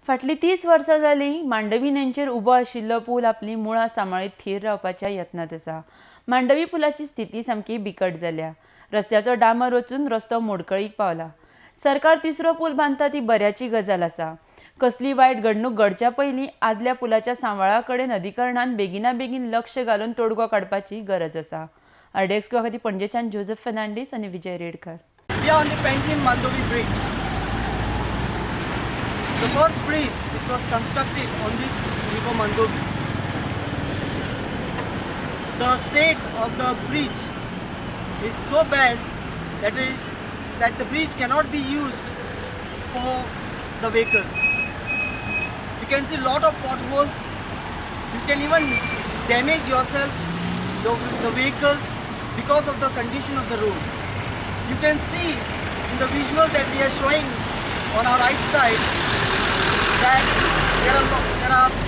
फाटलीं 30 वर्सां जालीं मांडवी न्हंयचेर उबो आशिल्लो पूल आपली मुळां सांबाळीत थीर रावपाच्या यत्नांत आसा. मांडवी पुलाची स्थिती सामकी बिकट जाल्या. रस्त्याचो डांबर वचून रस्तो मोडकळीक पावला. सरकार तिसरो पूल बांदता ती बऱ्याची गजाल आसा. कसली वायट घडणूक घडच्या पयलीं आदल्या पुलाच्या सांबाळा कडेन अधिकरणान बेगिना बेगीन लक्ष घालून तोडगो काडपाची गरज आसा. आरडीएक्स खातीर पणजेच्यान जोसेफ फर्नांडीस आनी विजय Redkar. We are on the Panjim-Mandovi bridge. The first bridge which was constructed on this river Mandovi. The state of the bridge is so bad that the bridge cannot be used for the vehicles. You can see lot of potholes. You can even damage yourself, the vehicles, because of the condition of the road. You can see in the visual that we are showing on our right side that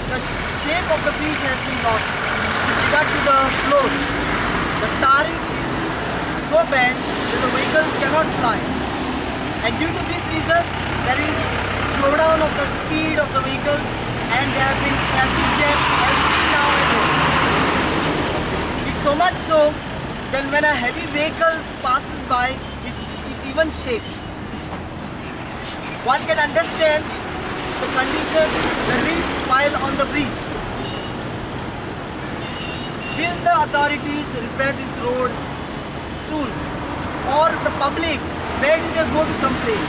the shape of the bridge has been lost with regard to the floor. The tarring is so bad that the vehicles cannot fly, and due to this reason there is slowdown of the speed of the vehicles and there have been traffic jam every now and then. It's so much so that when a heavy vehicle passes by, it even shakes. One can understand the condition, the risk while on the bridge. Will the authorities repair this road soon? Or the public, where do they go to complain?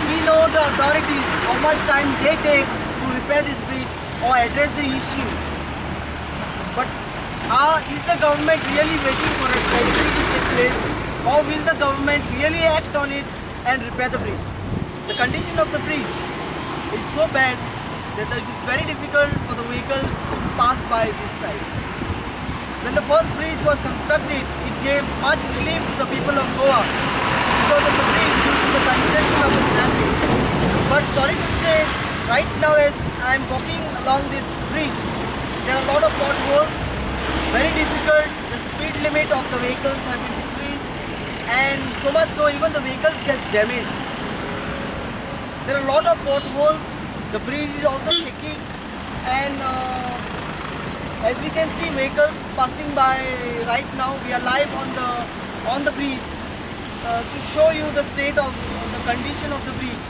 We know the authorities, how much time they take to repair this bridge or address the issue. But is the government really waiting for a tragedy to take place, or will the government really act on it and repair the bridge? The condition of the bridge is so bad that it is very difficult for the vehicles to pass by this side. When the first bridge was constructed, it gave much relief to the people of Goa because of the bridge due to the congestion of the traffic. But sorry to say, right now as I am walking along this bridge, there are a lot of potholes, very difficult. The speed limit of the vehicles have been decreased, and so much so even the vehicles get damaged. There are a lot of potholes. The bridge is also shaking, and as we can see vehicles passing by right now. We are live on the bridge to show you the state of the condition of the bridge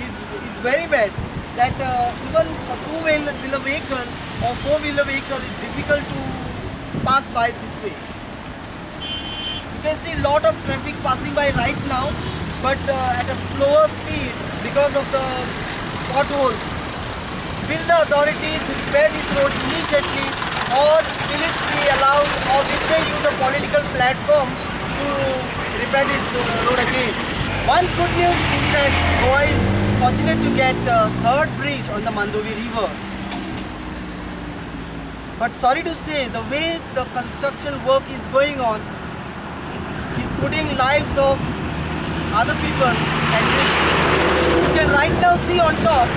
is very bad. That even a two-wheeler vehicle or four-wheeler vehicle is difficult to pass by this way. You can see a lot of traffic passing by right now, but at a slower speed because of the potholes. Will the authorities repair this road immediately, or will it be allowed, or will they use a political platform to repair this road again? One good news is that Goa is fortunate to get the third bridge on the Mandovi River. But sorry to say, the way the construction work is going on is putting lives of other people at risk. You can right now see on top,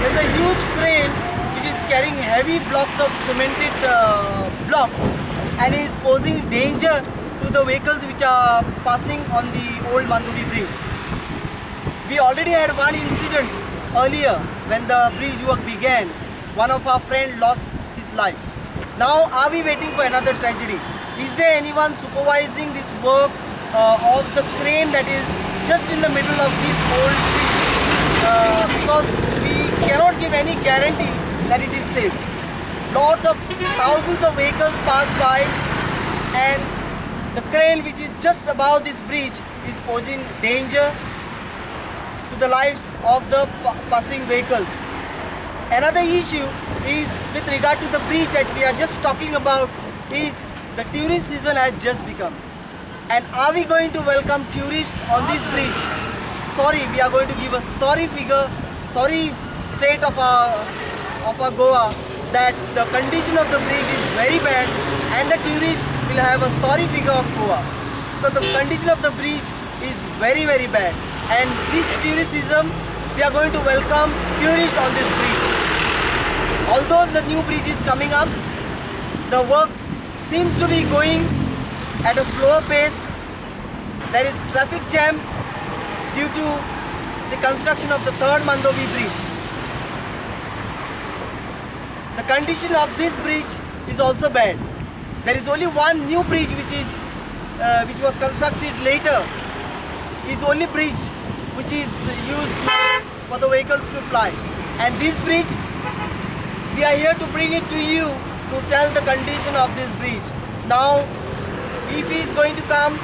there's a huge crane which is carrying heavy blocks of cemented blocks, and is posing danger to the vehicles which are passing on the old Mandovi bridge. We already had one incident earlier when the bridge work began. One of our friends lost his life. Now are we waiting for another tragedy? Is there anyone supervising this work of the crane that is just in the middle of this old bridge? Because we cannot give any guarantee that it is safe. Lots of thousands of vehicles pass by, and the crane which is just above this bridge is posing danger to the lives of the passing vehicles. Another issue is with regard to the bridge that we are just talking about is the tourist season has just become. And are we going to welcome tourists on this bridge? Sorry, we are going to give a sorry figure, sorry state of our Goa, that the condition of the bridge is very bad, and the tourists will have a sorry figure of Goa. So the condition of the bridge is very bad, and this tourism, we are going to welcome tourists on this bridge. Although the new bridge is coming up, the work seems to be going at a slower pace. There is traffic jam due to the construction of the third Mandovi bridge. the condition of this bridge is also bad. There is only one new bridge which was constructed later. Is only bridge which is used for the vehicles to fly. And this bridge, we are here to bring it to you to tell the condition of this bridge. Now, if he is going to come,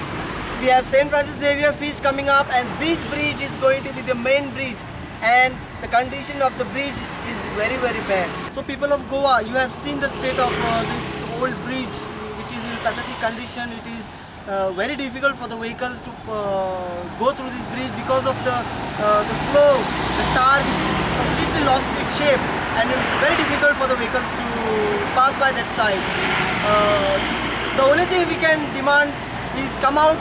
we have St. Francis Xavier Feast coming up, and this bridge is going to be the main bridge, and the condition of the bridge is very, very bad. So people of Goa, you have seen the state of this old bridge, which is in pathetic condition. It is very difficult for the vehicles to go through this bridge because of the flow, the tar which is completely lost its shape, and it's very difficult for the vehicles to pass by that side. The only thing we can demand is come out,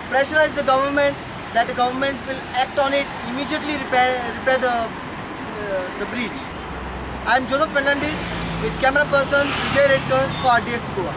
pressurize the government, that the government will act on it, immediately repair the bridge. I am Joseph Fernandez with camera person Vijay Redkar for RDX Goa.